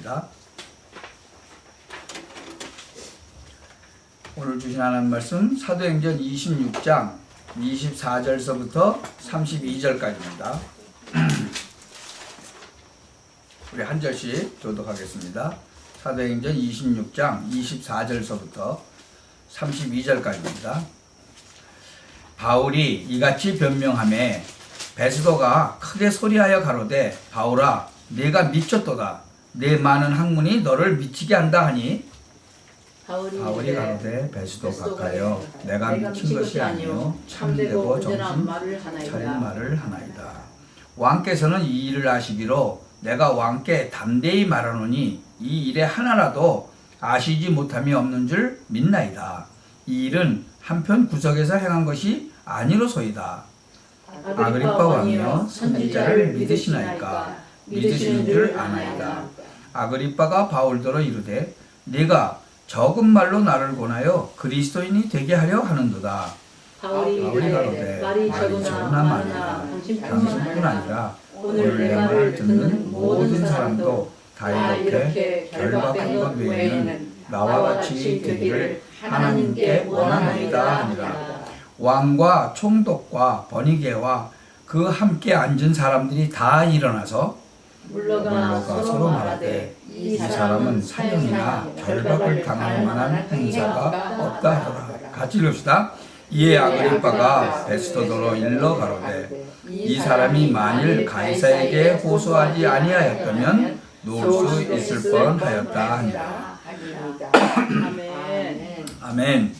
하겠습니다. 오늘 주신 하나님 말씀 사도행전 26장 24절서부터 32절까지입니다. 우리 한 절씩 교독하겠습니다. 사도행전 26장 24절서부터 32절까지입니다. 바울이 이같이 변명하매 베스도가 크게 소리하여 가로되 바울아 네가 미쳤도다. 내 많은 학문이 너를 미치게 한다 하니 바울이 가로되 베스도 각하여 내가 미친 것이 아니요 참되고 정신 차린 말을 하나이다. 왕께서는 이 일을 아시기로 내가 왕께 담대히 말하노니 이 일에 하나라도 아시지 못함이 없는 줄 믿나이다. 이 일은 한편 구석에서 행한 것이 아니로소이다. 아그리빠 왕이여 선지자를 믿으시나이까? 믿으시는 줄 아나이다. 아그리빠가 바울더러 이르되 네가 적은 말로 나를 권하여 그리스도인이 되게 하려 하는도다. 바울이 가로되 말이 적으나 많으나 당신뿐 아니라 오늘 내 말을 듣는 모든 사람도 다 이렇게 결박한 것 외에는 나와 같이 되기를 하나님께 원하나이다 하니라. 왕과 총독과 버니게와 그 함께 앉은 사람들이 다 일어나서 물러가 서로 말하되 이 사람은 사형이나 결박을 당할 만한 행사가 없다 하더라. 같이 읽읍시다. 이에 아그리빠가 베스도더로 일러 가로되 이 사람이 만일 가이사에게 호소하지 아니하였다면 놓을 수 있을 뻔하였다 하니라. 아멘.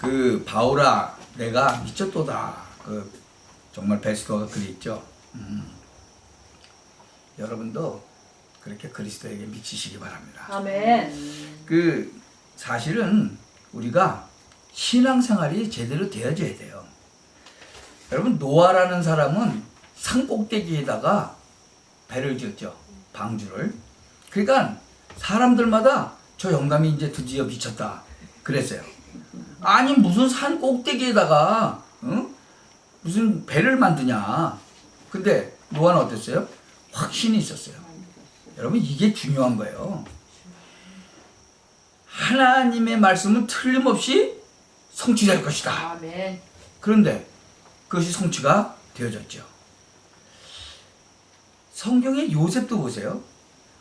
그 바울아 내가 미쳤도다. 그 정말 베스도가 그랬죠. 여러분도 그렇게 그리스도에게 미치시기 바랍니다. 아멘. 그 사실은 우리가 신앙생활이 제대로 되어져야 돼요. 여러분 노아라는 사람은 산 꼭대기에다가 배를 지었죠. 방주를. 그러니까 사람들마다 저 영감이 이제 드디어 미쳤다 그랬어요. 아니 무슨 산 꼭대기에다가 무슨 배를 만드냐. 근데 노아는 어땠어요? 확신이 있었어요. 여러분 이게 중요한 거예요. 하나님의 말씀은 틀림없이 성취될 것이다. 아멘. 그런데 그것이 성취가 되어졌죠. 성경의 요셉도 보세요.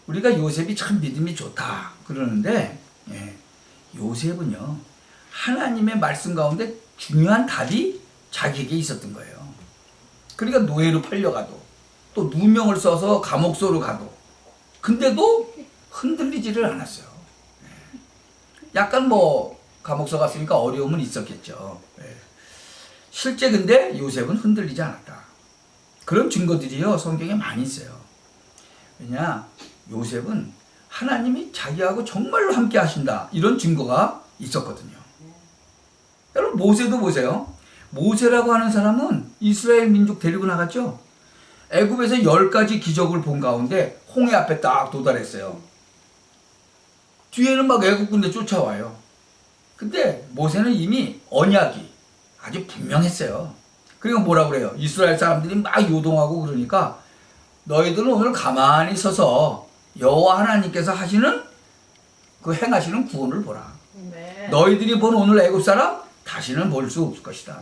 우리가 요셉이 참 믿음이 좋다 그러는데 요셉은요 하나님의 말씀 가운데 중요한 답이 자기에게 있었던 거예요. 그러니까 노예로 팔려가도 또 누명을 써서 감옥소로 가도 근데도 흔들리지를 않았어요. 약간 뭐 감옥소 갔으니까 어려움은 있었겠죠. 실제 근데 요셉은 흔들리지 않았다. 그런 증거들이요 성경에 많이 있어요. 왜냐 요셉은 하나님이 자기하고 정말로 함께 하신다 이런 증거가 있었거든요. 여러분 모세도 보세요. 모세라고 하는 사람은 이스라엘 민족 데리고 나갔죠. 애굽에서 10가지 기적을 본 가운데 홍해 앞에 딱 도달했어요. 뒤에는 막 애굽 군대 쫓아와요. 근데 모세는 이미 언약이 아주 분명했어요. 그러니까 뭐라고 그래요? 이스라엘 사람들이 막 요동하고 그러니까 너희들은 오늘 가만히 서서 여호와 하나님께서 하시는 그 행하시는 구원을 보라. 네. 너희들이 본 오늘 애굽 사람 다시는 볼 수 없을 것이다.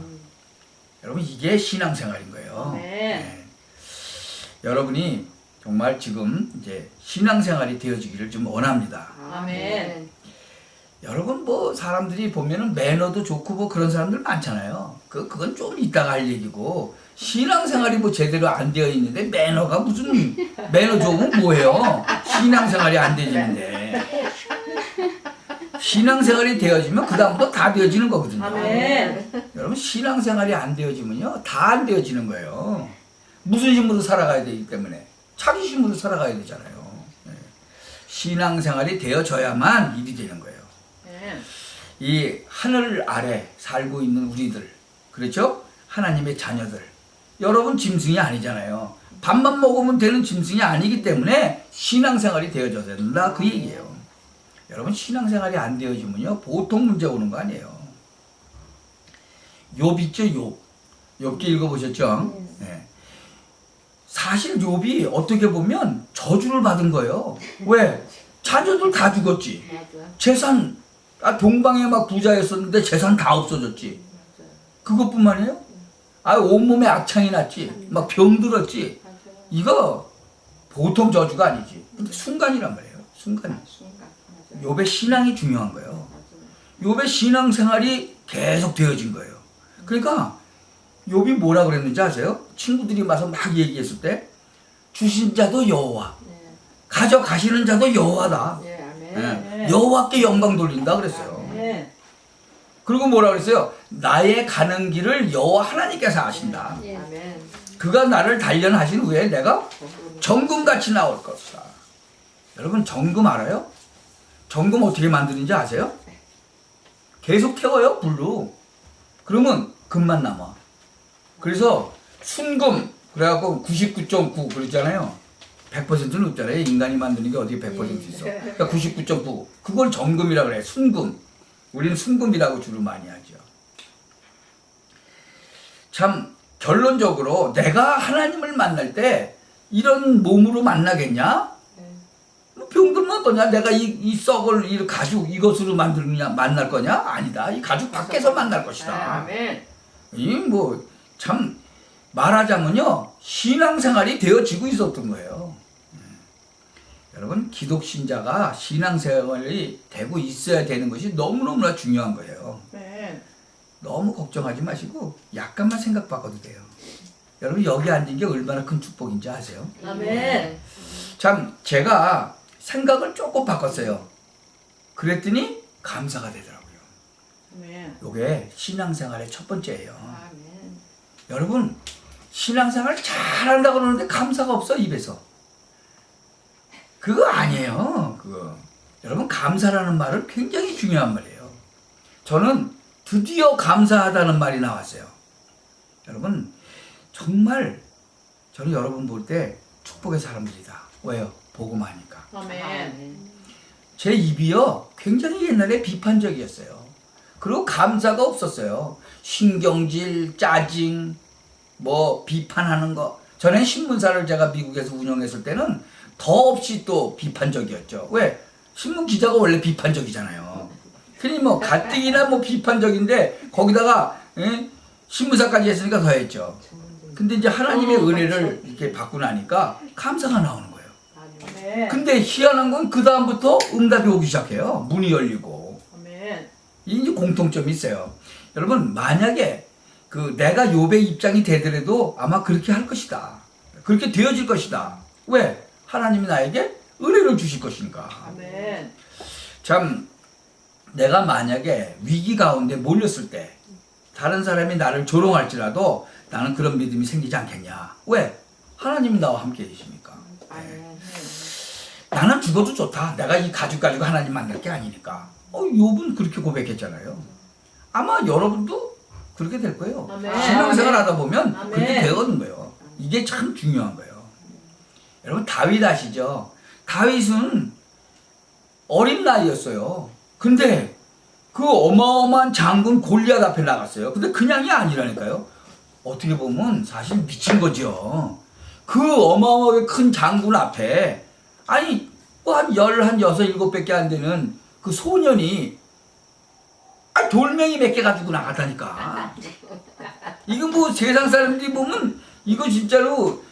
여러분 이게 신앙생활인 거예요. 네. 여러분이 정말 지금 이제 신앙생활이 되어지기를 좀 원합니다. 아멘. 여러분 뭐 사람들이 보면은 매너도 좋고 뭐 그런 사람들 많잖아요. 그건 좀 이따가 할 얘기고 신앙생활이 뭐 제대로 안 되어 있는데 매너가 무슨 매너 좋으면 뭐예요? 신앙생활이 안 되지는데 신앙생활이 되어지면 그 다음부터 다 되어지는 거거든요. 아멘. 여러분 신앙생활이 안 되어지면요 다 안 되어지는 거예요. 무슨 힘으로 살아가야 되기 때문에 자기 힘으로 살아가야 되잖아요. 신앙생활이 되어져야만 일이 되는 거예요. 이 하늘 아래 살고 있는 우리들 그렇죠? 하나님의 자녀들 여러분 짐승이 아니잖아요. 밥만 먹으면 되는 짐승이 아니기 때문에 신앙생활이 되어져야 된다 그 얘기예요. 여러분 신앙생활이 안 되어지면요 보통 문제 오는 거 아니에요. 욥 있죠. 욥기 읽어보셨죠? 사실 욥이 어떻게 보면 저주를 받은 거예요. 왜? 자녀들 다 죽었지. 재산, 동방에 막 부자였었는데 재산 다 없어졌지. 그것뿐만이에요? 온몸에 악창이 났지. 막 병들었지. 이거 보통 저주가 아니지. 근데 순간이란 말이에요. 순간. 욥의 신앙이 중요한 거예요. 욥의 신앙생활이 계속 되어진 거예요. 그러니까 욥이 뭐라 그랬는지 아세요? 친구들이 와서 막 얘기했을 때 주신 자도 여호와, 가져가시는 자도 여호와다. 여호와께 영광 돌린다 그랬어요. 그리고 뭐라 그랬어요? 나의 가는 길을 여호와 하나님께서 아신다. 그가 나를 단련하신 후에 내가 정금같이 나올 것이다. 여러분 정금 알아요? 정금 어떻게 만드는지 아세요? 계속 태워요 불로. 그러면 금만 남아. 그래서 순금 그래갖고 99.9 그러잖아요. 100%는 없잖아요. 인간이 만드는 게 어디에 100% 있어. 그러니까 99.9 그걸 정금이라 그래. 순금. 우리는 순금이라고 주로 많이 하죠. 참 결론적으로 내가 하나님을 만날 때 이런 몸으로 만나겠냐? 병들면 어떠냐? 내가 이 썩을 이 가죽 이것으로 만드느냐 만날 거냐? 아니다. 이 가죽 밖에서 만날 것이다. 이 뭐 참 말하자면요 신앙생활이 되어지고 있었던 거예요. 여러분 기독 신자가 신앙생활이 되고 있어야 되는 것이 너무너무나 중요한 거예요. 너무 걱정하지 마시고 약간만 생각 바꿔도 돼요. 여러분 여기 앉은 게 얼마나 큰 축복인지 아세요? 아멘. 참 제가 생각을 조금 바꿨어요. 그랬더니 감사가 되더라고요. 이게 신앙생활의 첫 번째예요. 아멘. 여러분 신앙생활 잘한다고 그러는데 감사가 없어 입에서. 그거 아니에요. 그거. 여러분 감사라는 말은 굉장히 중요한 말이에요. 저는 드디어 감사하다는 말이 나왔어요. 여러분 정말 저는 여러분 볼 때 축복의 사람들이다. 왜요? 복음하니까. 아멘. 제 입이요 굉장히 옛날에 비판적이었어요. 그리고 감사가 없었어요. 신경질, 짜증, 뭐 비판하는 거. 전에 신문사를 제가 미국에서 운영했을 때는 더없이 또 비판적이었죠. 왜? 신문 기자가 원래 비판적이잖아요. 그니 뭐 가뜩이나 뭐 비판적인데 거기다가 신문사까지 했으니까 더 했죠. 근데 이제 하나님의 은혜를 이렇게 받고 나니까 감사가 나오는 거예요. 근데 희한한 건 그 다음부터 응답이 오기 시작해요. 문이 열리고. 이제 공통점이 있어요. 여러분 만약에 내가 욥의 입장이 되더라도 아마 그렇게 할 것이다. 그렇게 되어질 것이다. 왜? 하나님이 나에게 은혜를 주실 것이니까. 아멘. 참 내가 만약에 위기 가운데 몰렸을 때 다른 사람이 나를 조롱할지라도 나는 그런 믿음이 생기지 않겠냐. 왜? 하나님이 나와 함께 계시니까. 나는 죽어도 좋다. 내가 이 가죽 가지고 하나님 만날 게 아니니까. 욥은 그렇게 고백했잖아요. 아마 여러분도 그렇게 될 거예요. 아멘. 신앙생활 하다 보면 아멘. 그렇게 되거든 거예요. 이게 참 중요한 거예요. 여러분 다윗 아시죠? 다윗은 어린 나이였어요. 근데 그 어마어마한 장군 골리앗 앞에 나갔어요. 근데 그냥이 아니라니까요. 어떻게 보면 사실 미친 거죠. 그 어마어마하게 큰 장군 앞에 아니 뭐 한 16, 17밖에 안 되는 그 소년이 돌멩이 몇 개 가지고 나갔다니까. 이거 뭐 세상 사람들이 보면 이거 진짜로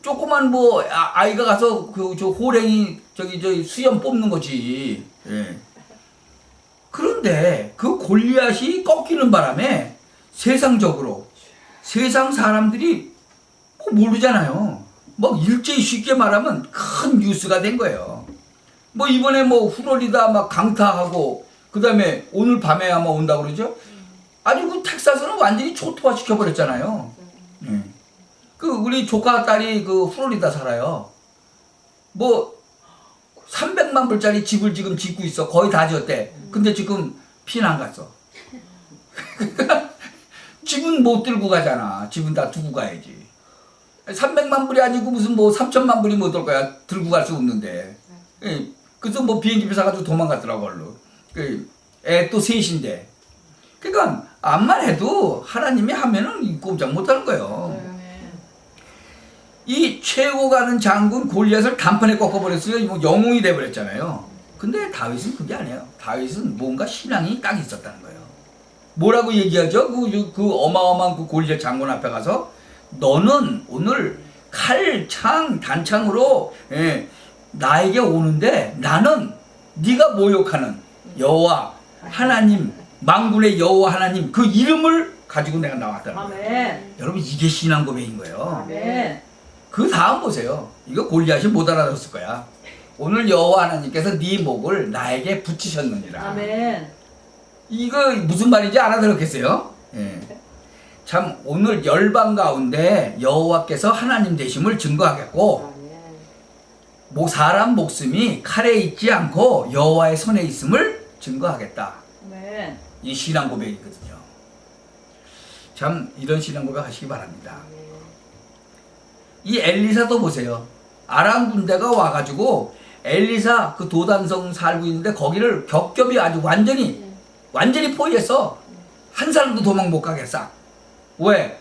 조그만 뭐 아이가 가서 저 호랭이 저 수염 뽑는 거지. 예. 그런데 그 골리앗이 꺾이는 바람에 세상적으로 세상 사람들이 뭐 모르잖아요. 뭐 일제히 쉽게 말하면 큰 뉴스가 된 거예요. 뭐 이번에 뭐 플로리다 막 강타하고 그다음에 오늘 밤에 아마 온다고 그러죠. 아주 그 텍사스는 완전히 초토화 시켜버렸잖아요. 예. 우리 조카 딸이 플로리다 살아요. 뭐 300만 불짜리 집을 지금 짓고 있어. 거의 다 지었대. 근데 지금 피는 안 갔어. 집은 못 들고 가잖아. 집은 다 두고 가야지. 300만 불이 아니고 무슨 뭐 3천만 불이 못 올 거야. 들고 갈 수 없는데. 예. 그래서 뭐 비행기표 사가지고 도망갔더라고 얼른. 애 또 셋인데. 그러니까 암만 해도 하나님이 하면은 꼼짝 못하는 거예요. 이 최고 가는 장군 골리앗을 단판에 꺾어버렸으니 뭐 영웅이 돼버렸잖아요. 근데 다윗은 그게 아니에요. 다윗은 뭔가 신앙이 딱 있었다는 거예요. 뭐라고 얘기하죠? 그 어마어마한 그 골리앗 장군 앞에 가서 너는 오늘 칼, 창, 단창으로 나에게 오는데 나는 네가 모욕하는 여호와 하나님, 만군의 여호와 하나님 그 이름을 가지고 내가 나왔다는 거예요. 아멘. 여러분 이게 신앙 고백인 거예요. 아멘. 그 다음 보세요. 이거 골리앗이 못 알아들었을 거야. 오늘 여호와 하나님께서 네 목을 나에게 붙이셨느니라. 아멘. 이거 무슨 말인지 알아들었겠어요? 예. 참 오늘 열방 가운데 여호와께서 하나님 되심을 증거하겠고 사람 목숨이 칼에 있지 않고 여호와의 손에 있음을 증거하겠다. 아멘. 이 신앙 고백이거든요. 참 이런 신앙 고백 하시기 바랍니다. 이 엘리사도 보세요. 아람 군대가 와가지고 엘리사 그 도단성 살고 있는데 거기를 겹겹이 아주 완전히 포위했어. 한 사람도 도망 못 가겠어. 왜?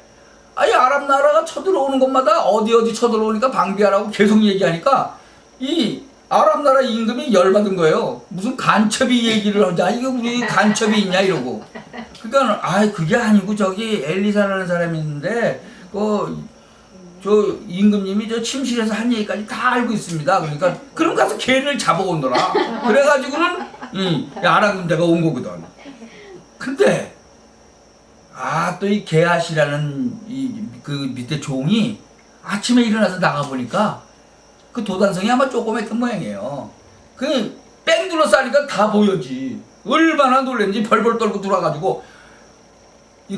아니 아랍 나라가 쳐들어오는 곳마다 어디 쳐들어오니까 방비하라고 계속 얘기하니까 이 아랍 나라 임금이 열받은 거예요. 무슨 간첩이 얘기를 하자. 이게 우리 간첩이 있냐 이러고. 그러니까 그게 아니고 저기 엘리사라는 사람이 있는데 저 임금님이 저 침실에서 한 얘기까지 다 알고 있습니다. 그러니까 그럼 가서 걔를 잡아오너라. 그래가지고는 아랍 군대가 온 거거든. 근데 또 이 게하시라는 그 밑에 종이 아침에 일어나서 나가 보니까 그 도단성이 아마 조그맣던 모양이에요. 그 뺑 둘러싸니까 다 보여지. 얼마나 놀랬는지 벌벌 떨고 들어와가지고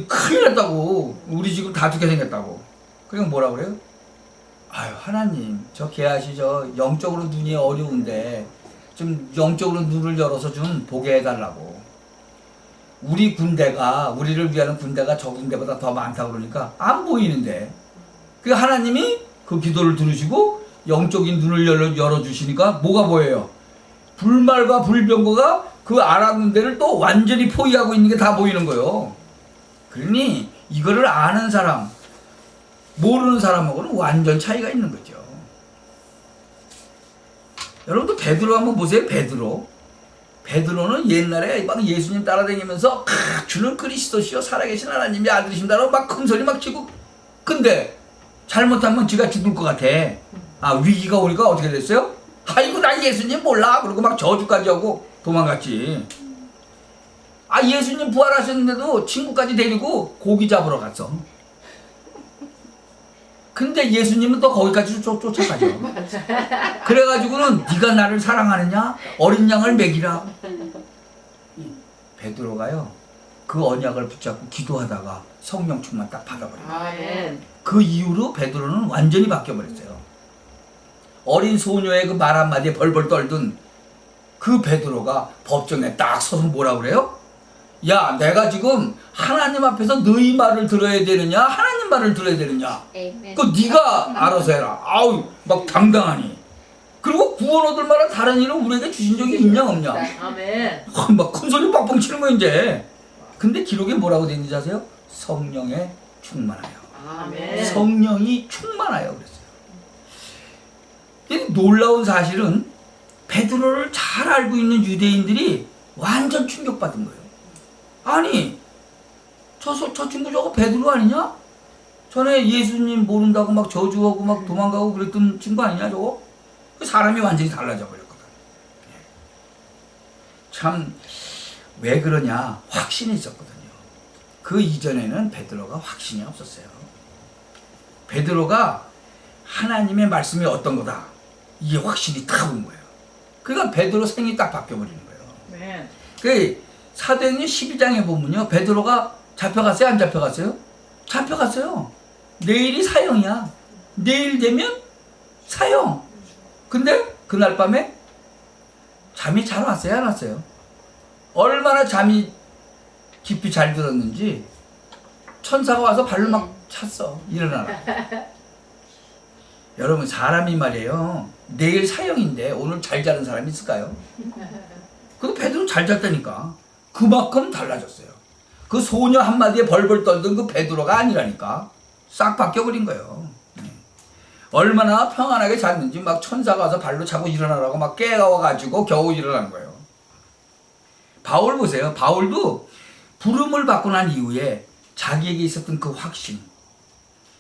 큰일 났다고. 우리 지금 다 죽게 생겼다고. 그냥 뭐라 그래요? 하나님 저 게하시 저 영적으로 눈이 어려운데 좀 영적으로 눈을 열어서 좀 보게 해달라고. 우리 군대가 우리를 위하는 군대가 저 군대보다 더 많다고 그러니까 안 보이는데 그 하나님이 그 기도를 들으시고 영적인 눈을 열어주시니까 뭐가 보여요? 불말과 불병거가 그 아람 군대를 또 완전히 포위하고 있는 게 다 보이는 거예요. 그러니 이거를 아는 사람 모르는 사람하고는 완전 차이가 있는 거죠. 여러분도 베드로 한번 보세요. 베드로는 옛날에 막 예수님 따라다니면서 주는 그리스도시요 살아계신 하나님의 아들이신다라고 막 큰소리 막 치고, 근데 잘못하면 지가 죽을 것 같아. 위기가 오니까 어떻게 됐어요? 아이고 나 예수님 몰라 그러고 막 저주까지 하고 도망갔지. 예수님 부활하셨는데도 친구까지 데리고 고기 잡으러 갔어. 근데 예수님은 또 거기까지 쫓아가죠. 그래가지고는 네가 나를 사랑하느냐? 어린 양을 먹이라. 베드로가요 그 언약을 붙잡고 기도하다가 성령 충만 딱 받아버려요. 아멘. 그 이후로 베드로는 완전히 바뀌어버렸어요. 어린 소녀의 그 말 한마디에 벌벌 떨던 그 베드로가 법정에 딱 서서 뭐라 그래요? 야, 내가 지금 하나님 앞에서 너희 말을 들어야 되느냐 하나님 말을 들어야 되느냐, 그 네가 알아서 해라. 막 당당하니. 그리고 구원 얻을 만한 다른 일을 우리에게 주신 적이 있냐 없냐. 아멘. 막 큰소리 빡빡 치는 거 이제. 근데 기록에 뭐라고 되어 있는지 아세요? 성령에 충만하여. 아멘. 성령이 충만하여 그랬어요. 놀라운 사실은 베드로를 잘 알고 있는 유대인들이 완전 충격받은 거예요. 아니 저 친구 저거 베드로 아니냐? 전에 예수님 모른다고 막 저주하고 막 도망가고 그랬던 친구 아니냐 저거? 그 사람이 완전히 달라져 버렸거든. 참 왜 그러냐? 확신이 있었거든요. 그 이전에는 베드로가 확신이 없었어요. 베드로가 하나님의 말씀이 어떤 거다, 이게 확신이 딱 온 거예요. 그러니까 베드로 생이 딱 바뀌어버리는 거예요. 네. 그 사도행전 12장에 보면요, 베드로가 잡혀갔어요? 안 잡혀갔어요? 잡혀갔어요. 내일이 사형이야. 내일 되면 사형. 근데 그날 밤에 잠이 잘 왔어요? 안 왔어요? 얼마나 잠이 깊이 잘 들었는지 천사가 와서 발로 막 찼어. 일어나라. 여러분 사람이 말이에요, 내일 사형인데 오늘 잘 자는 사람이 있을까요? 근데 베드로는 잘 잤다니까. 그만큼 달라졌어요. 그 소녀 한마디에 벌벌 떨던 그 베드로가 아니라니까. 싹 바뀌어버린 거예요. 얼마나 평안하게 잤는지 막 천사가 와서 발로 차고 일어나라고 막 깨워가지고 겨우 일어난 거예요. 바울 보세요. 바울도 부름을 받고 난 이후에 자기에게 있었던 그 확신,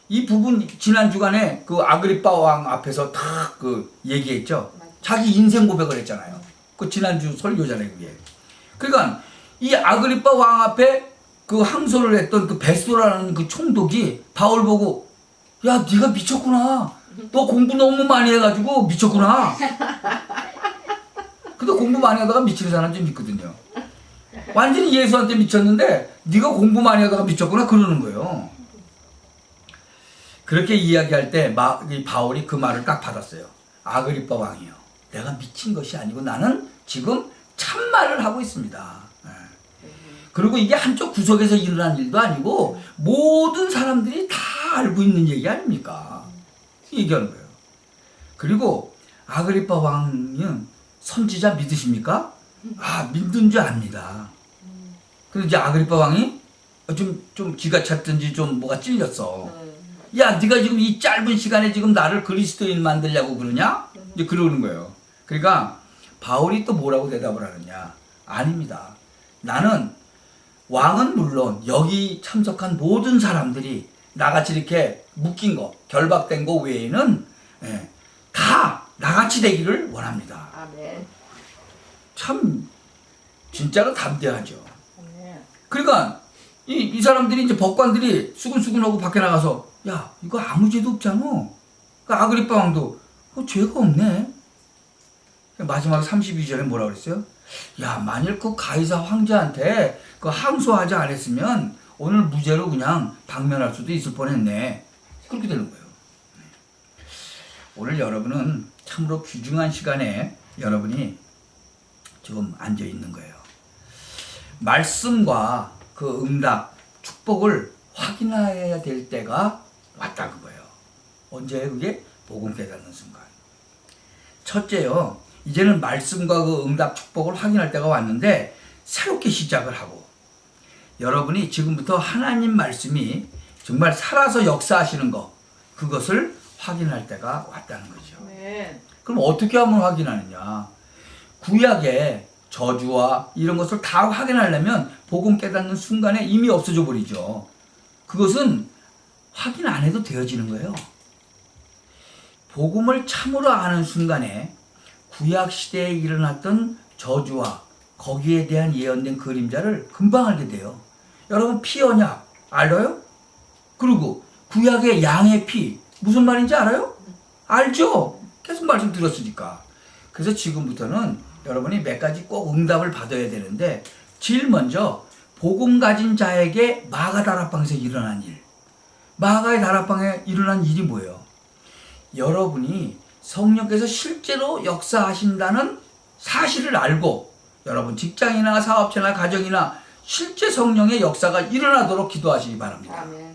이 부분 지난 주간에 그 아그리빠 왕 앞에서 다 그 얘기했죠. 자기 인생 고백을 했잖아요. 그 지난주 설교잖아요, 그게. 그러니까 이 아그리빠 왕 앞에 그 항소를 했던 그 베스도라는 그 총독이 바울 보고, 야, 네가 미쳤구나. 너 공부 너무 많이 해가지고 미쳤구나. 근데 공부 많이 하다가 미치는 사람 좀 있거든요. 완전히 예수한테 미쳤는데 네가 공부 많이 하다가 미쳤구나 그러는 거예요. 그렇게 이야기할 때 바울이 그 말을 딱 받았어요. 아그리빠 왕이요, 내가 미친 것이 아니고 나는 지금 참말을 하고 있습니다. 그리고 이게 한쪽 구석에서 일어난 일도 아니고 모든 사람들이 다 알고 있는 얘기 아닙니까? 얘기하는 거예요. 그리고 아그리빠 왕은 선지자 믿으십니까? 아, 믿는 줄 압니다. 그래서 이제 아그리빠 왕이 좀 기가 찼든지 좀 뭐가 찔렸어. 야, 네가 지금 이 짧은 시간에 지금 나를 그리스도인 만들려고 그러냐? 이제 그러는 거예요. 그러니까 바울이 또 뭐라고 대답을 하느냐? 아닙니다. 나는 왕은 물론 여기 참석한 모든 사람들이 나같이 이렇게 묶인 거, 결박된 거 외에는 다 나같이 되기를 원합니다. 아멘. 참 진짜로 담대하죠. 아멘. 그러니까 이 사람들이 이제 법관들이 수근수근하고 밖에 나가서, 야, 이거 아무 죄도 없잖아. 그러니까 아그리빠 왕도 죄가 없네. 마지막 32절에 뭐라 그랬어요? 야, 만일 그 가이사 황제한테 그 항소하지 않았으면 오늘 무죄로 그냥 방면할 수도 있을 뻔했네. 그렇게 되는 거예요. 오늘 여러분은 참으로 귀중한 시간에 여러분이 지금 앉아 있는 거예요. 말씀과 그 응답, 축복을 확인해야 될 때가 왔다 그거예요. 언제예요 그게? 복음 깨닫는 순간. 첫째요, 이제는 말씀과 그 응답, 축복을 확인할 때가 왔는데 새롭게 시작을 하고, 여러분이 지금부터 하나님 말씀이 정말 살아서 역사하시는 것, 그것을 확인할 때가 왔다는 거죠. 아멘. 그럼 어떻게 하면 확인하느냐? 구약의 저주와 이런 것을 다 확인하려면 복음 깨닫는 순간에 이미 없어져 버리죠. 그것은 확인 안 해도 되어지는 거예요. 복음을 참으로 아는 순간에 구약 시대에 일어났던 저주와 거기에 대한 예언된 그림자를 금방 알게 돼요. 여러분, 피 언약 알아요? 그리고 구약의 양의 피 무슨 말인지 알아요? 알죠? 계속 말씀드렸으니까. 그래서 지금부터는 여러분이 몇 가지 꼭 응답을 받아야 되는데, 제일 먼저 복음 가진 자에게 마가 다락방에서 일어난 일. 마가의 다락방에 일어난 일이 뭐예요? 여러분이 성령께서 실제로 역사하신다는 사실을 알고, 여러분 직장이나 사업체나 가정이나 실제 성령의 역사가 일어나도록 기도하시기 바랍니다. 아멘.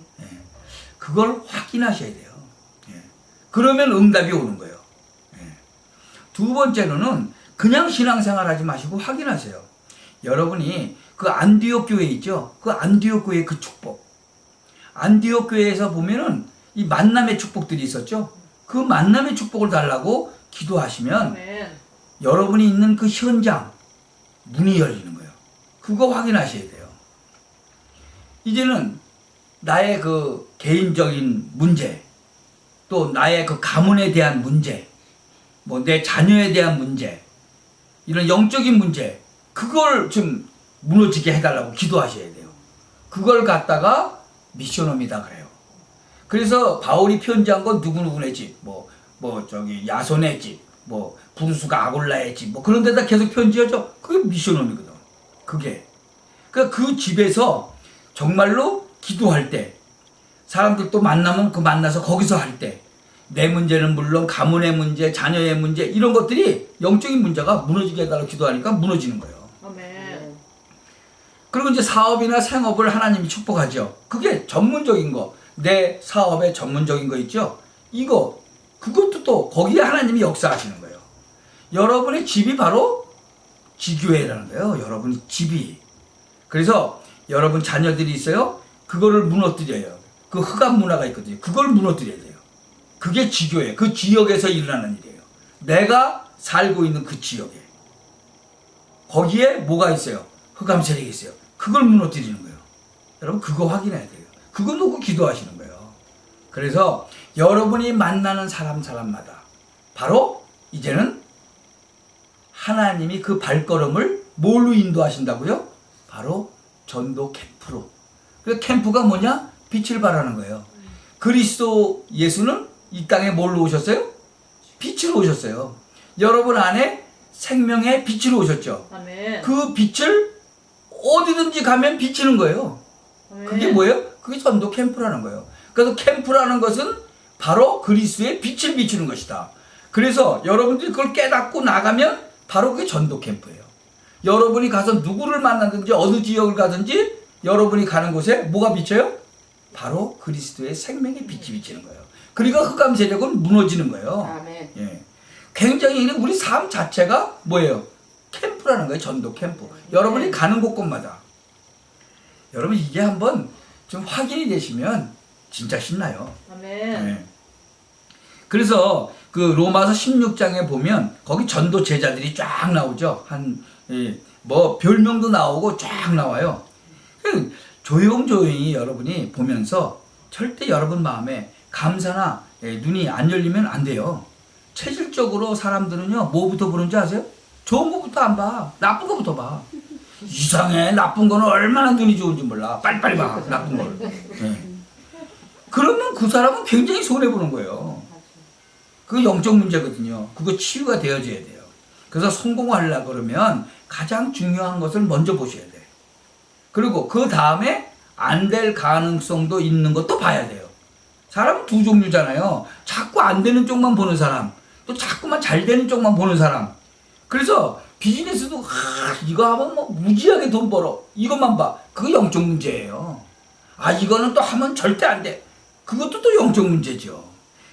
그걸 확인하셔야 돼요. 그러면 응답이 오는 거예요. 두 번째로는 그냥 신앙생활 하지 마시고 확인하세요. 여러분이 그 안디옥 교회 있죠? 그 안디옥 교회 그 축복. 안디옥 교회에서 보면은 이 만남의 축복들이 있었죠? 그 만남의 축복을 달라고 기도하시면 아멘. 여러분이 있는 그 현장 문이 열리는 거예요. 그거 확인하셔야 돼요. 이제는 나의 그 개인적인 문제, 또 나의 그 가문에 대한 문제, 뭐 내 자녀에 대한 문제, 이런 영적인 문제, 그걸 좀 무너지게 해달라고 기도하셔야 돼요. 그걸 갖다가 미션홈이다 그래요. 그래서 바울이 편지한 건 누구누구네 집, 저기 야손의 집, 부르스가 아골라의 집, 그런 데다 계속 편지하죠. 그게 미션홈이거든. 그게. 그러니까 그 집에서 정말로 기도할 때, 사람들도 만나면 그 만나서 거기서 할 때, 내 문제는 물론 가문의 문제, 자녀의 문제, 이런 것들이 영적인 문제가 무너지게 해달라고 기도하니까 무너지는 거예요. 아멘. 그리고 이제 사업이나 생업을 하나님이 축복하죠. 그게 전문적인 거, 내 사업의 전문적인 거 있죠. 그것도 또 거기에 하나님이 역사하시는 거예요. 여러분의 집이 바로 지교회라는 거예요. 여러분의 집이. 그래서 여러분 자녀들이 있어요. 그거를 무너뜨려요. 그 흑암 문화가 있거든요. 그걸 무너뜨려야 돼요. 그게 지교예요. 그 지역에서 일어나는 일이에요. 내가 살고 있는 그 지역에. 거기에 뭐가 있어요? 흑암 세력이 있어요. 그걸 무너뜨리는 거예요. 여러분 그거 확인해야 돼요. 그거 놓고 기도하시는 거예요. 그래서 여러분이 만나는 사람마다 바로 이제는 하나님이 그 발걸음을 뭘로 인도하신다고요? 바로 전도 캠프로. 그 캠프가 뭐냐? 빛을 발하는 거예요. 그리스도 예수는 이 땅에 뭘로 오셨어요? 빛으로 오셨어요. 여러분 안에 생명의 빛으로 오셨죠. 아멘. 그 빛을 어디든지 가면 비치는 거예요. 그게 뭐예요? 그게 전도 캠프라는 거예요. 그래서 캠프라는 것은 바로 그리스도의 빛을 비추는 것이다. 그래서 여러분들이 그걸 깨닫고 나가면 바로 그게 전도 캠프예요. 여러분이 가서 누구를 만나든지 어느 지역을 가든지 여러분이 가는 곳에 뭐가 비쳐요? 바로 그리스도의 생명의 빛이 비치는 거예요. 그러니까 흑암 세력은 무너지는 거예요. 아멘. 예. 굉장히 우리 삶 자체가 뭐예요? 캠프라는 거예요. 전도 캠프. 여러분이 가는 곳곳마다. 여러분 이게 한번 좀 확인이 되시면 진짜 신나요. 아멘. 예. 그래서 그 로마서 16장에 보면 거기 전도 제자들이 쫙 나오죠. 뭐 별명도 나오고 쫙 나와요. 조용조용히 여러분이 보면서 절대 여러분 마음에 감사나 눈이 안 열리면 안 돼요. 체질적으로 사람들은요 뭐부터 보는지 아세요? 좋은 거부터 안 봐. 나쁜 거부터 봐. 이상해. 나쁜 거는 얼마나 눈이 좋은지 몰라. 빨리빨리 봐. 나쁜 걸. 네. 그러면 그 사람은 굉장히 손해보는 거예요. 그거 영적 문제거든요. 그거 치유가 되어져야 돼요. 그래서 성공하려고 그러면 가장 중요한 것을 먼저 보셔야 돼. 그리고 그 다음에 안 될 가능성도 있는 것도 봐야 돼요. 사람은 두 종류잖아요. 자꾸 안 되는 쪽만 보는 사람, 또 자꾸만 잘 되는 쪽만 보는 사람. 그래서 비즈니스도 이거 하면 뭐 무지하게 돈 벌어. 이것만 봐. 그거 영적 문제예요. 이거는 또 하면 절대 안 돼. 그것도 또 영적 문제죠.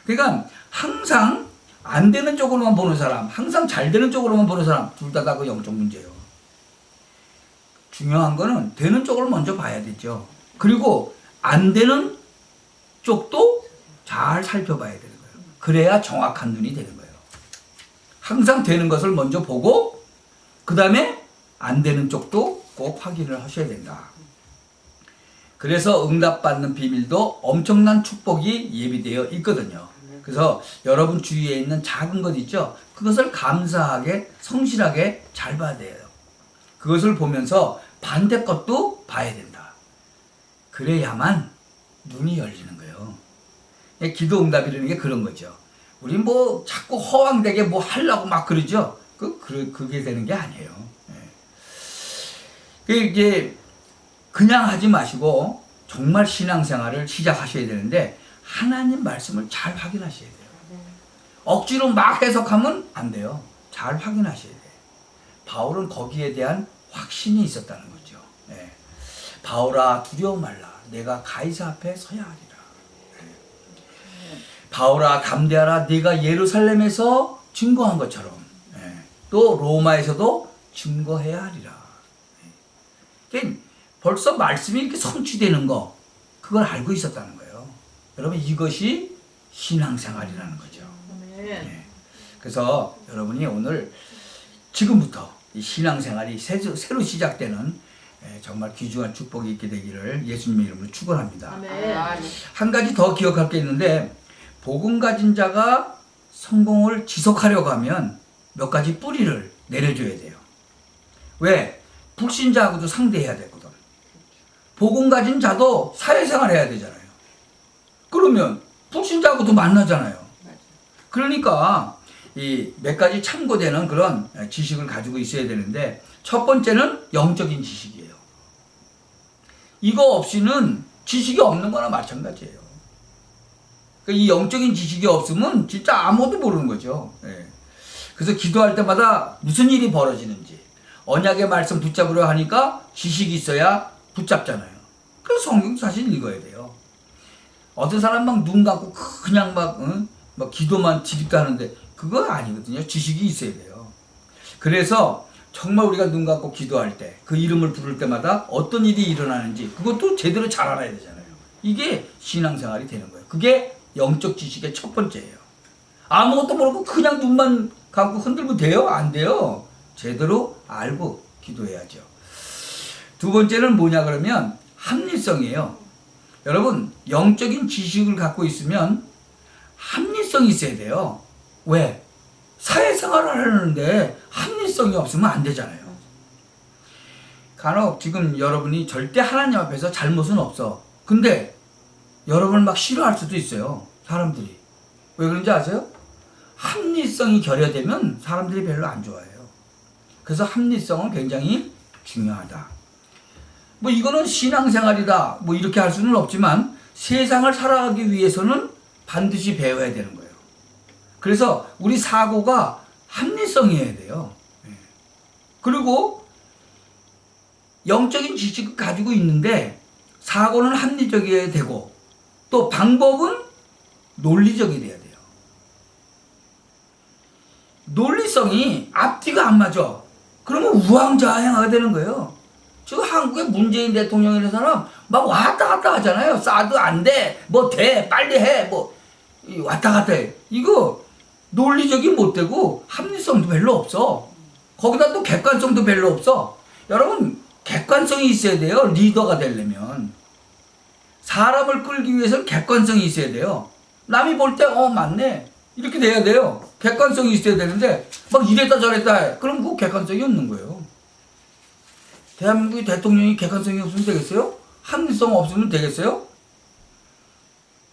그러니까 항상 안 되는 쪽으로만 보는 사람, 항상 잘 되는 쪽으로만 보는 사람, 둘 다 그 영적 문제예요. 중요한 거는 되는 쪽을 먼저 봐야 되죠. 그리고 안 되는 쪽도 잘 살펴봐야 되는 거예요. 그래야 정확한 눈이 되는 거예요. 항상 되는 것을 먼저 보고 그 다음에 안 되는 쪽도 꼭 확인을 하셔야 된다. 그래서 응답받는 비밀도 엄청난 축복이 예비되어 있거든요. 그래서 여러분 주위에 있는 작은 것 있죠? 그것을 감사하게 성실하게 잘 봐야 돼요. 그것을 보면서 반대 것도 봐야 된다. 그래야만 눈이 열리는 거예요. 기도 응답이라는 게 그런 거죠. 우리 뭐 자꾸 허황되게 뭐 하려고 막 그러죠? 그게 되는 게 아니에요. 이게 그냥 하지 마시고 정말 신앙생활을 시작하셔야 되는데 하나님 말씀을 잘 확인하셔야 돼요. 억지로 막 해석하면 안 돼요. 잘 확인하셔야 돼요. 바울은 거기에 대한 확신이 있었다는 거죠. 바울아 두려워 말라. 내가 가이사 앞에 서야 하리라. 바울아 담대하라. 네가 예루살렘에서 증거한 것처럼 또 로마에서도 증거해야 하리라. 벌써 말씀이 이렇게 성취되는 거 그걸 알고 있었다는 거예요. 여러분 이것이 신앙생활이라는 거죠. 그래서 여러분이 오늘 지금부터 이 신앙생활이 새로 시작되는 정말 귀중한 축복이 있게 되기를 예수님의 이름으로 축원합니다. 아멘. 한 가지 더 기억할 게 있는데 복음 가진 자가 성공을 지속하려고 하면 몇 가지 뿌리를 내려줘야 돼요. 왜? 불신자하고도 상대해야 되거든. 복음 가진 자도 사회생활 해야 되잖아요. 그러면 불신자하고도 만나잖아요. 그러니까 이 몇 가지 참고되는 그런 지식을 가지고 있어야 되는데 첫 번째는 영적인 지식이에요. 이거 없이는 지식이 없는 거나 마찬가지예요. 이 영적인 지식이 없으면 진짜 아무것도 모르는 거죠. 그래서 기도할 때마다 무슨 일이 벌어지는지 언약의 말씀 붙잡으려 하니까 지식이 있어야 붙잡잖아요. 그래서 성경 사실 읽어야 돼요. 어떤 사람 막 눈 감고 그냥 막 기도만 지립다 하는데 그거 아니거든요. 지식이 있어야 돼요. 그래서 정말 우리가 눈 감고 기도할 때 그 이름을 부를 때마다 어떤 일이 일어나는지 그것도 제대로 잘 알아야 되잖아요. 이게 신앙생활이 되는 거예요. 그게 영적 지식의 첫 번째예요. 아무것도 모르고 그냥 눈만 감고 흔들면 돼요? 안 돼요. 제대로 알고 기도해야죠. 두 번째는 뭐냐 그러면 합리성이에요. 여러분, 영적인 지식을 갖고 있으면 합리성이 있어야 돼요. 왜? 사회생활을 하려는데 합리성이 없으면 안 되잖아요. 간혹 지금 여러분이 절대 하나님 앞에서 잘못은 없어. 근데 여러분을 막 싫어할 수도 있어요. 사람들이. 왜 그런지 아세요? 합리성이 결여되면 사람들이 별로 안 좋아해요. 그래서 합리성은 굉장히 중요하다. 뭐 이거는 신앙생활이다 뭐 이렇게 할 수는 없지만 세상을 살아가기 위해서는 반드시 배워야 되는 거예요. 그래서 우리 사고가 합리성이어야 돼요. 그리고 영적인 지식을 가지고 있는데 사고는 합리적이어야 되고 또 방법은 논리적이 돼야 돼요. 논리성이 앞뒤가 안 맞아. 그러면 우왕좌왕하게 되는 거예요. 지금 한국의 문재인 대통령이라는 사람 막 왔다 갔다 하잖아요. 싸도 안 돼, 뭐 돼, 빨리 해, 뭐 왔다 갔다 해. 이거 논리적이 못 되고 합리성도 별로 없어. 거기다 또 객관성도 별로 없어. 여러분, 객관성이 있어야 돼요. 리더가 되려면. 사람을 끌기 위해서는 객관성이 있어야 돼요. 남이 볼 때 맞네 이렇게 돼야 돼요. 객관성이 있어야 되는데 막 이랬다 저랬다 해. 그럼 그 객관성이 없는 거예요. 대한민국의 대통령이 객관성이 없으면 되겠어요? 합리성 없으면 되겠어요?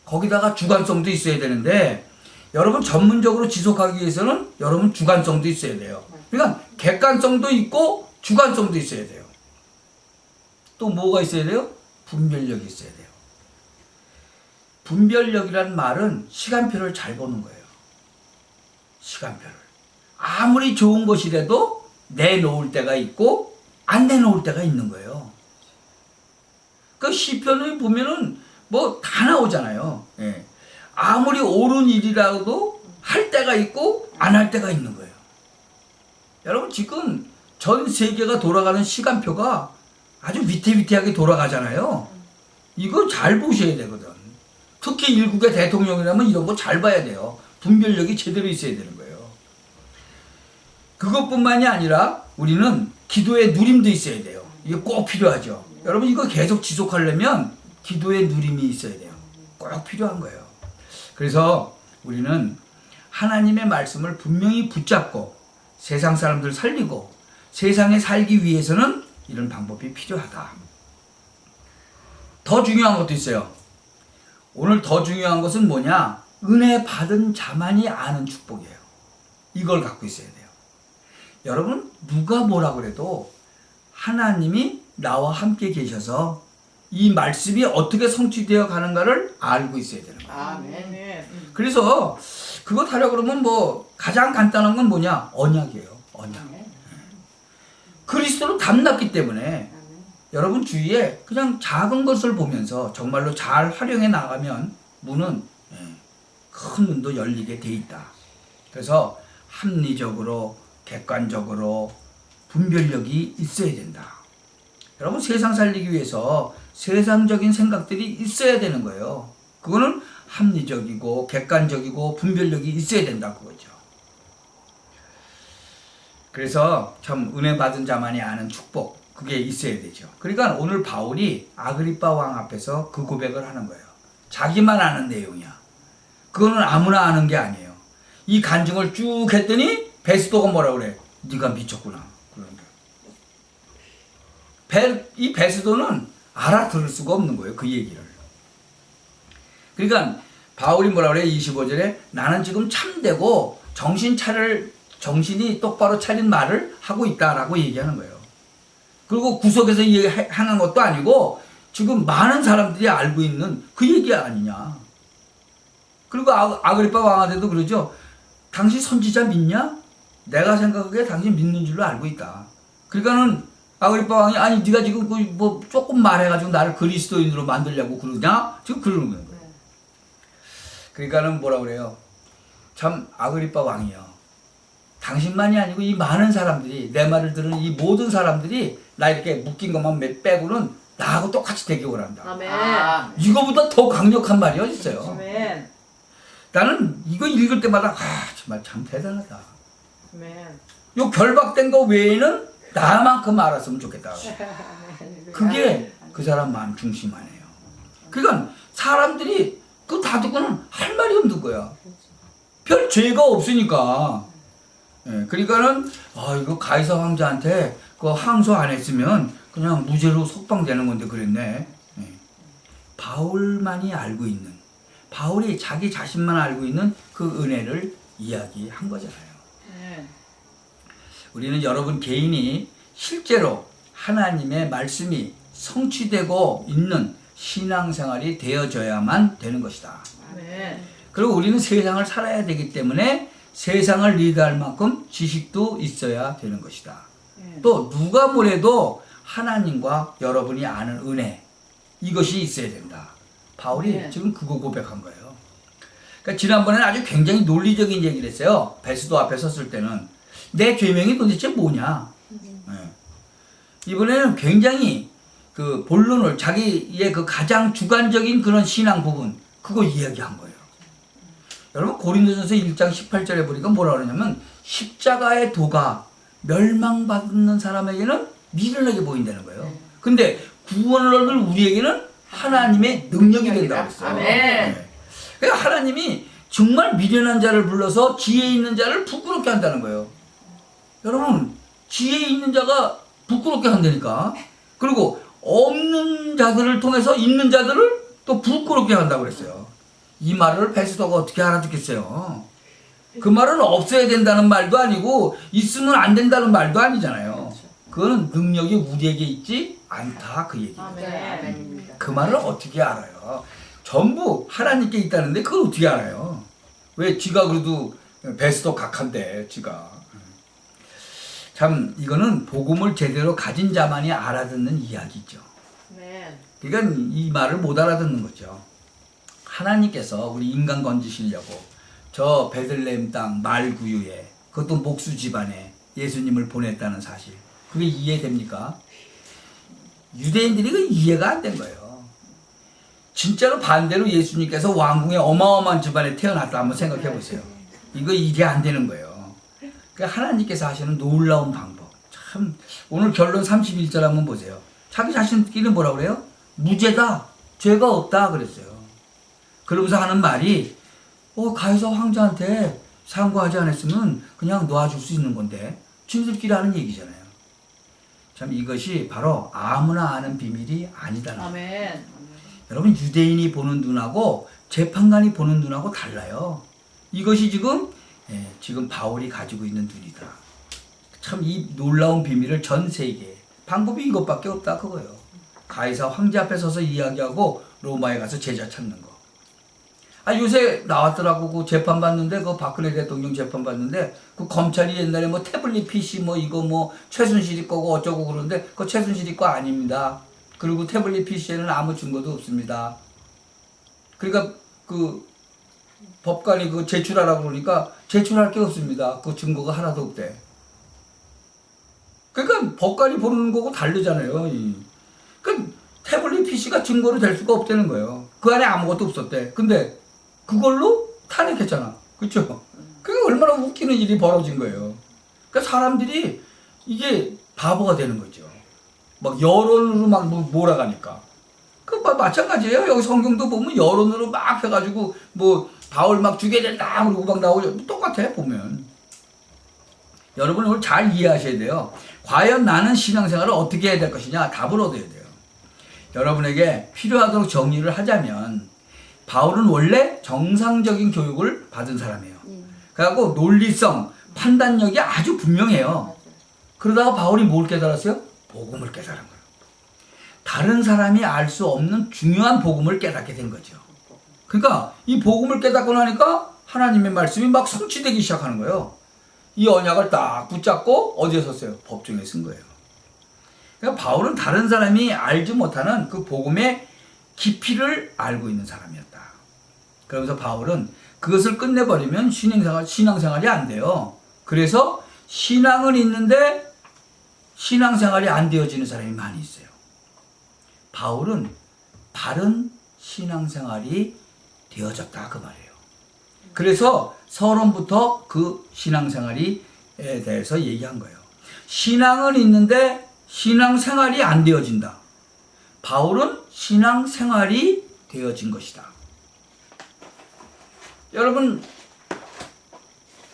거기다가 주관성도 있어야 되는데 여러분 전문적으로 지속하기 위해서는 여러분 주관성도 있어야 돼요. 그러니까 객관성도 있고 주관성도 있어야 돼요. 또 뭐가 있어야 돼요? 분별력이 있어야 돼요. 분별력이라는 말은 시간표를 잘 보는 거예요. 시간표를. 아무리 좋은 것이라도 내놓을 때가 있고 안 내놓을 때가 있는 거예요. 그 시편을 보면은 뭐 다 나오잖아요. 예. 아무리 옳은 일이라도 할 때가 있고 안 할 때가 있는 거예요. 여러분, 지금 전 세계가 돌아가는 시간표가 아주 위태위태하게 돌아가잖아요. 이거 잘 보셔야 되거든. 특히 일국의 대통령이라면 이런 거 잘 봐야 돼요. 분별력이 제대로 있어야 되는 거예요. 그것뿐만이 아니라 우리는 기도의 누림도 있어야 돼요. 이게 꼭 필요하죠. 여러분, 이거 계속 지속하려면 기도의 누림이 있어야 돼요. 꼭 필요한 거예요. 그래서 우리는 하나님의 말씀을 분명히 붙잡고 세상 사람들 살리고 세상에 살기 위해서는 이런 방법이 필요하다. 더 중요한 것도 있어요. 오늘 더 중요한 것은 뭐냐? 은혜 받은 자만이 아는 축복이에요. 이걸 갖고 있어야 돼요. 여러분, 누가 뭐라 그래도 하나님이 나와 함께 계셔서 이 말씀이 어떻게 성취되어 가는가를 알고 있어야 되는 거예요. 아멘. 그래서 그것 하려고 그러면 뭐 가장 간단한 건 뭐냐? 언약이에요. 언약. 그리스도로 담났기 때문에 여러분 주위에 그냥 작은 것을 보면서 정말로 잘 활용해 나가면 문은 큰 문도 열리게 돼 있다. 그래서 합리적으로 객관적으로 분별력이 있어야 된다. 여러분, 세상 살리기 위해서 세상적인 생각들이 있어야 되는 거예요. 그거는 합리적이고 객관적이고 분별력이 있어야 된다 그거죠. 그래서 참 은혜 받은 자만이 아는 축복, 그게 있어야 되죠. 그러니까 오늘 바울이 아그리빠 왕 앞에서 그 고백을 하는 거예요. 자기만 아는 내용이야. 그거는 아무나 아는 게 아니에요. 이 간증을 쭉 했더니 베스도가 뭐라 그래? 네가 미쳤구나. 그러는 거예요. 이 베스도는 알아들을 수가 없는 거예요. 그 얘기를. 그러니까 바울이 뭐라 그래? 25절에 나는 지금 참되고 정신이 똑바로 차린 말을 하고 있다라고 얘기하는 거예요. 그리고 구석에서 얘기하는 것도 아니고 지금 많은 사람들이 알고 있는 그 얘기 아니냐. 그리고 아그리빠 왕한테도 그러죠. 당신 선지자 믿냐? 내가 생각하기에 당신 믿는 줄로 알고 있다. 그러니까는 아그리빠 왕이 아니 네가 지금 뭐 조금 말해가지고 나를 그리스도인으로 만들려고 그러냐? 지금 그러는 거예요. 그러니까는 뭐라 그래요? 참 아그리빠 왕이요. 당신만이 아니고 이 많은 사람들이 내 말을 들은 이 모든 사람들이 나 이렇게 묶인 것만 빼고는 나하고 똑같이 대기를 한다. 아멘. 이거보다 더 강력한 말이 어디 있어요? 아멘. 나는 이거 읽을 때마다 정말 참 대단하다. 아멘. 요 결박된 거 외에는 나만큼 알았으면 좋겠다. 그게 그 사람 마음 중심 안에요. 그러니까 사람들이 그거 다 듣고는 할 말이 없는 거야. 별 죄가 없으니까. 예, 그러니까는 이거 가이사 황제한테 그 항소 안 했으면 그냥 무죄로 석방되는 건데 그랬네. 예. 바울만이 알고 있는, 바울이 자기 자신만 알고 있는 그 은혜를 이야기한 거잖아요. 우리는 여러분 개인이 실제로 하나님의 말씀이 성취되고 있는 신앙생활이 되어져야만 되는 것이다. 그리고 우리는 세상을 살아야 되기 때문에 세상을 리드할 만큼 지식도 있어야 되는 것이다. 또 누가 뭐래도 하나님과 여러분이 아는 은혜, 이것이 있어야 된다. 바울이 지금 그거 고백한 거예요. 그러니까 지난번에는 아주 굉장히 논리적인 얘기를 했어요. 베스도 앞에 섰을 때는 내 죄명이 도대체 뭐냐. 이번에는 굉장히 그 본론을, 자기의 그 가장 주관적인 그런 신앙 부분, 그거 이야기한 거예요. 여러분 고린도전서 1장 18절에 보니까 뭐라 그러냐면 십자가의 도가 멸망받는 사람에게는 미련하게 보인다는 거예요. 근데 구원을 얻을 우리에게는 하나님의 능력이 된다고 했어요. 네. 그러니까 하나님이 정말 미련한 자를 불러서 지혜 있는 자를 부끄럽게 한다는 거예요. 여러분 지혜 있는 자가 부끄럽게 한다니까. 그리고 없는 자들을 통해서 있는 자들을 또 부끄럽게 한다고 그랬어요. 이 말을 베스도가 어떻게 알아듣겠어요? 그 말은 없어야 된다는 말도 아니고 있으면 안 된다는 말도 아니잖아요. 그거는 능력이 우리에게 있지 않다, 그 얘기예요. 그 말을 어떻게 알아요? 전부 하나님께 있다는데 그걸 어떻게 알아요? 왜 지가 그래도 베스도 각한데 지가. 참 이거는 복음을 제대로 가진 자만이 알아듣는 이야기죠. 그러니까 이 말을 못 알아듣는 거죠. 하나님께서 우리 인간 건지시려고 저 베들레헴 땅 말구유에, 그것도 목수 집안에 예수님을 보냈다는 사실, 그게 이해됩니까? 유대인들이 그 이해가 안 된 거예요. 진짜로 반대로 예수님께서 왕궁의 어마어마한 집안에 태어났다 한번 생각해 보세요. 이거 이해 안 되는 거예요. 그러니까 하나님께서 하시는 놀라운 방법. 참 오늘 결론 31절 한번 보세요. 자기 자신끼리는 뭐라고 그래요? 무죄다, 죄가 없다 그랬어요. 그러면서 하는 말이 가이사 황제한테 상고하지 않았으면 그냥 놓아줄 수 있는 건데, 친구들끼리 하는 얘기잖아요. 참 이것이 바로 아무나 아는 비밀이 아니다는 거예요. 아멘. 여러분 유대인이 보는 눈하고 재판관이 보는 눈하고 달라요. 이것이 지금 바울이 가지고 있는 눈이다. 참 이 놀라운 비밀을 전 세계에, 방법이 이것밖에 없다 그거예요. 가이사 황제 앞에 서서 이야기하고 로마에 가서 제자 찾는 거. 요새 나왔더라고. 그 재판 받는데, 그 박근혜 대통령 재판 받는데, 그 검찰이 옛날에 뭐 태블릿 PC 이거 최순실이 거고 어쩌고 그러는데, 그 최순실이 거 아닙니다. 그리고 태블릿 PC에는 아무 증거도 없습니다. 그러니까 그 법관이 그 제출하라고 그러니까 제출할 게 없습니다. 그 증거가 하나도 없대. 그러니까 법관이 보는 거고 다르잖아요. 그러니까 태블릿 PC가 증거로 될 수가 없다는 거예요. 그 안에 아무것도 없었대. 근데 그걸로 탄핵했잖아. 그렇죠? 그게 얼마나 웃기는 일이 벌어진 거예요. 그러니까 사람들이 이게 바보가 되는 거죠. 막 여론으로 막 몰아가니까. 그 마찬가지예요. 여기 성경도 보면 여론으로 막 해가지고 바울 막 죽여야 된다 그러고 막 나오죠. 똑같아 보면. 여러분 오늘 잘 이해하셔야 돼요. 과연 나는 신앙생활을 어떻게 해야 될 것이냐, 답을 얻어야 돼요. 여러분에게 필요하도록 정리를 하자면, 바울은 원래 정상적인 교육을 받은 사람이에요. 그래갖고 논리성, 판단력이 아주 분명해요. 그러다가 바울이 뭘 깨달았어요? 복음을 깨달은 거예요. 다른 사람이 알 수 없는 중요한 복음을 깨닫게 된 거죠. 그러니까 이 복음을 깨닫고 나니까 하나님의 말씀이 막 성취되기 시작하는 거예요. 이 언약을 딱 붙잡고 어디에 섰어요? 법정에 쓴 거예요. 그러니까 바울은 다른 사람이 알지 못하는 그 복음의 깊이를 알고 있는 사람이었다. 그러면서 바울은 그것을 끝내버리면 신앙생활이 안 돼요. 그래서 신앙은 있는데 신앙생활이 안 되어지는 사람이 많이 있어요. 바울은 바른 신앙생활이 되어졌다 그 말이에요. 그래서 서론부터 그 신앙생활에 대해서 얘기한 거예요. 신앙은 있는데 신앙생활이 안 되어진다. 바울은 신앙생활이 되어진 것이다. 여러분,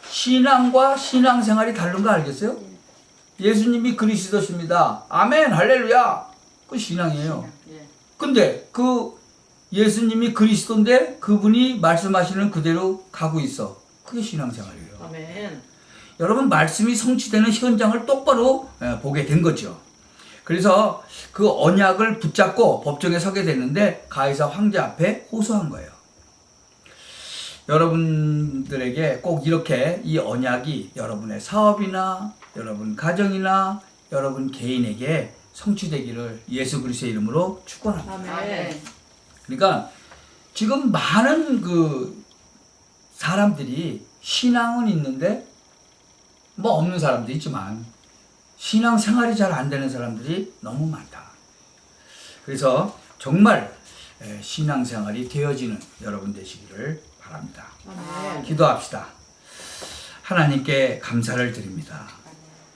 신앙과 신앙생활이 다른 거 알겠어요? 예수님이 그리스도십니다. 아멘, 할렐루야. 그 신앙이에요. 예. 근데 그 예수님이 그리스도인데 그분이 말씀하시는 그대로 가고 있어. 그게 신앙생활이에요. 아멘. 여러분, 말씀이 성취되는 현장을 똑바로 보게 된 거죠. 그래서 그 언약을 붙잡고 법정에 서게 됐는데 가이사 황제 앞에 호소한 거예요. 여러분들에게 꼭 이렇게 이 언약이 여러분의 사업이나 여러분 가정이나 여러분 개인에게 성취되기를 예수 그리스도의 이름으로 축원합니다. 아멘. 그러니까 지금 많은 그 사람들이 신앙은 있는데 뭐 없는 사람도 있지만 신앙 생활이 잘 안 되는 사람들이 너무 많다. 그래서 정말 신앙 생활이 되어지는 여러분 되시기를 바랍니다. 아멘. 기도합시다. 하나님께 감사를 드립니다.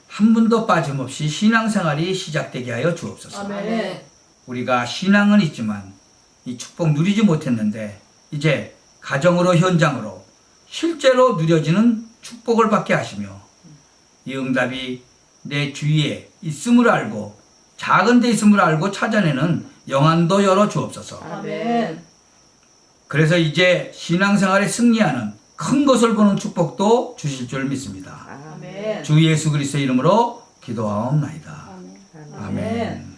한 분도 빠짐없이 신앙 생활이 시작되게 하여 주옵소서. 아멘. 우리가 신앙은 있지만 이 축복 누리지 못했는데 이제 가정으로 현장으로 실제로 누려지는 축복을 받게 하시며 이 응답이 내 주위에 있음을 알고 작은 데 있음을 알고 찾아내는 영안도 열어 주옵소서. 아멘. 그래서 이제 신앙생활에 승리하는 큰 것을 보는 축복도 주실 줄 믿습니다. 아멘. 주 예수 그리스도의 이름으로 기도하옵나이다. 아멘. 아멘.